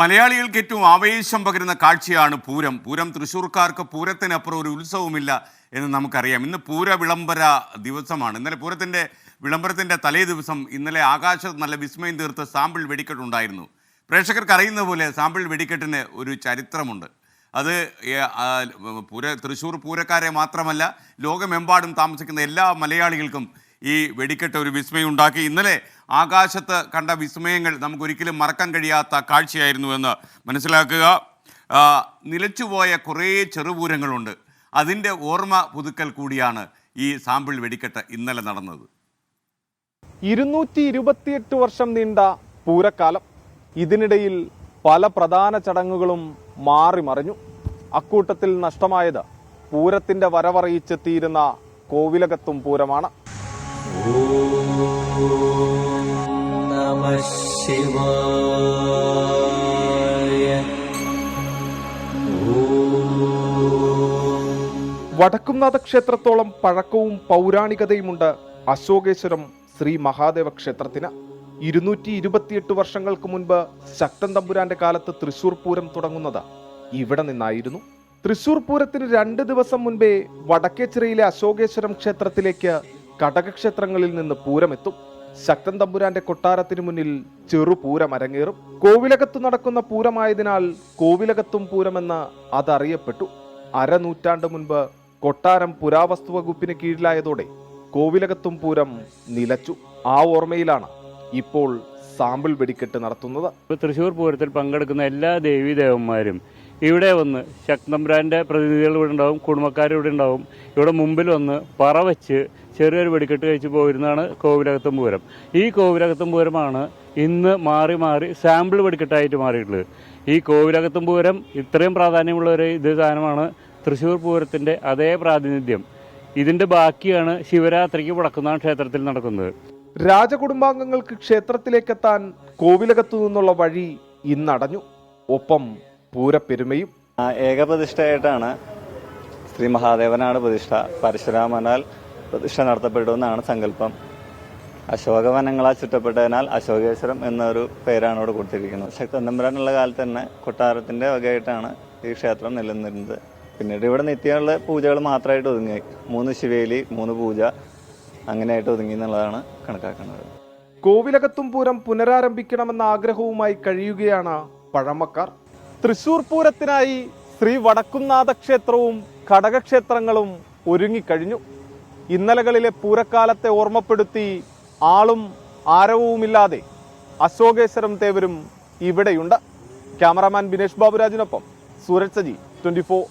മലയാളികൾക്ക് ഏറ്റവും ആവേശം പകരുന്ന കാഴ്ചയാണ് പൂരം. പൂരം തൃശ്ശൂർക്കാർക്ക് പൂരത്തിനപ്പുറം ഒരു ഉത്സവമില്ല എന്ന് നമുക്കറിയാം. ഇന്ന് പൂര വിളംബര ദിവസമാണ്. ഇന്നലെ പൂരത്തിൻ്റെ വിളംബരത്തിൻ്റെ തലേ ദിവസം ഇന്നലെ ആകാശത്ത് നല്ല വിസ്മയം തീർത്ത് സാമ്പിൾ വെടിക്കെട്ടുണ്ടായിരുന്നു. പ്രേക്ഷകർക്ക് അറിയുന്ന പോലെ സാമ്പിൾ വെടിക്കെട്ടിന് ഒരു ചരിത്രമുണ്ട്. അത് തൃശ്ശൂർ പൂരക്കാരെ മാത്രമല്ല, ലോകമെമ്പാടും താമസിക്കുന്ന എല്ലാ മലയാളികൾക്കും ഈ വെടിക്കെട്ട് ഒരു വിസ്മയം ഉണ്ടാക്കി. ഇന്നലെ ആകാശത്ത് കണ്ട വിസ്മയങ്ങൾ നമുക്കൊരിക്കലും മറക്കാൻ കഴിയാത്ത കാഴ്ചയായിരുന്നുവെന്ന് മനസ്സിലാക്കുക. നിലച്ചുപോയ കുറേ ചെറുപൂരങ്ങളുണ്ട്. അതിൻ്റെ ഓർമ്മ പുതുക്കൽ കൂടിയാണ് ഈ സാമ്പിൾ വെടിക്കെട്ട് ഇന്നലെ നടന്നത്. 228 വർഷം നീണ്ട പൂരക്കാലം. ഇതിനിടയിൽ പല പ്രധാന ചടങ്ങുകളും മാറി മറിഞ്ഞു. അക്കൂട്ടത്തിൽ നഷ്ടമായത് പൂരത്തിന്റെ വരവറിയിച്ചെത്തിയിരുന്ന കോവിലകത്തും പൂരമാണ്. വടക്കുംനാഥ ക്ഷേത്രത്തോളം പഴക്കവും പൗരാണികതയുമുണ്ട് അശോകേശ്വരം ശ്രീ മഹാദേവ ക്ഷേത്രത്തിന്. 228 വർഷങ്ങൾക്ക് മുൻപ് ശക്തൻ തമ്പുരാന്റെ കാലത്ത് തൃശൂർ പൂരം തുടങ്ങുന്നത് ഇവിടെ നിന്നായിരുന്നു. തൃശൂർ പൂരത്തിന് 2 ദിവസം മുൻപേ വടക്കേച്ചിറയിലെ അശോകേശ്വരം ക്ഷേത്രത്തിലേക്ക് ഘടകക്ഷേത്രങ്ങളിൽ നിന്ന് പൂരമെത്തും. ശക്തൻ തമ്പുരാന്റെ കൊട്ടാരത്തിന് മുന്നിൽ ചെറുപൂരം അരങ്ങേറും. കോവിലകത്ത് നടക്കുന്ന പൂരമായതിനാൽ കോവിലകത്തും പൂരമെന്ന് അതറിയപ്പെട്ടു. അരനൂറ്റാണ്ട് മുൻപ് കൊട്ടാരം പുരാവസ്തു വകുപ്പിന് കീഴിലായതോടെ കോവിലകത്തും പൂരം നിലച്ചു. ആ ഓർമ്മയിലാണ് ഇപ്പോൾ സാമ്പിൾ വെടിക്കെട്ട് നടത്തുന്നത്. തൃശ്ശൂർ പൂരത്തിൽ പങ്കെടുക്കുന്ന എല്ലാ ദേവീദേവന്മാരും ഇവിടെ വന്ന് ശക്തമ്പുരാൻ്റെ പ്രതിനിധികൾ ഇവിടെ ഉണ്ടാവും, കുടുംബക്കാർ ഇവിടെ ഉണ്ടാവും. ഇവിടെ മുമ്പിൽ വന്ന് പറ വെച്ച് ചെറിയൊരു വെടിക്കെട്ട് കഴിച്ച് പോയിരുന്നതാണ് കോവിലകത്തും പൂരം. ഈ കോവിലകത്തും പൂരമാണ് ഇന്ന് മാറി മാറി സാമ്പിൾ വെടിക്കെട്ടായിട്ട് മാറിയിട്ടുള്ളത്. ഈ കോവിലകത്തും പൂരം ഇത്രയും പ്രാധാന്യമുള്ള ഒരു സാധനമാണ്. തൃശ്ശൂർ പൂരത്തിൻ്റെ അതേ പ്രാതിനിധ്യം ഇതിൻ്റെ ബാക്കിയാണ് ശിവരാത്രിക്ക് വടക്കുന്നാഥ ക്ഷേത്രത്തിൽ നടക്കുന്നത്. രാജകുടുംബാംഗങ്ങൾക്ക് ക്ഷേത്രത്തിലേക്കെത്താൻ കോവിലകത്തു നിന്നുള്ള വഴി ഇന്നടഞ്ഞു. ഒപ്പം പൂരപ്പെരുമയും. ഏകപ്രതിഷ്ഠയായിട്ടാണ് ശ്രീ മഹാദേവനാണ് പ്രതിഷ്ഠ. പരശുരാമനാൽ പ്രതിഷ്ഠ നടത്തപ്പെടുമെന്നാണ് സങ്കല്പം. അശോകവനങ്ങളാൽ ചുറ്റപ്പെട്ടതിനാൽ അശോകേശ്വരം എന്നൊരു പേരാണ് ഇവിടെ കൊടുത്തിരിക്കുന്നത്. ശക്തൻ തമ്പുരാനുള്ള കാലത്ത് തന്നെ കൊട്ടാരത്തിന്റെ വകയായിട്ടാണ് ഈ ക്ഷേത്രം നിലനിന്നിരുന്നത്. പിന്നീട് ഇവിടെ നിത്യമുള്ള പൂജകൾ മാത്രമായിട്ട് ഒതുങ്ങി. 3 ശിവേലി, 3 പൂജ അങ്ങനെയായിട്ട് ഒതുങ്ങി എന്നുള്ളതാണ് കണക്കാക്കുന്നത്. കോവിലകത്തും പൂരം പുനരാരംഭിക്കണമെന്ന ആഗ്രഹവുമായി കഴിയുകയാണ് പഴമക്കാർ. തൃശൂർ പൂരത്തിനായി ശ്രീ വടക്കുംനാഥ ക്ഷേത്രവും ഘടകക്ഷേത്രങ്ങളും ഒരുങ്ങിക്കഴിഞ്ഞു. ഇന്നലകളിലെ പൂരക്കാലത്തെ ഓർമ്മപ്പെടുത്തി ആളും ആരവവുമില്ലാതെ അശോകേശ്വരം തേവരും ഇവിടെയുണ്ട്. ക്യാമറാമാൻ ബിനേഷ് ബാബുരാജിനൊപ്പം സൂരജ് സജി, 24.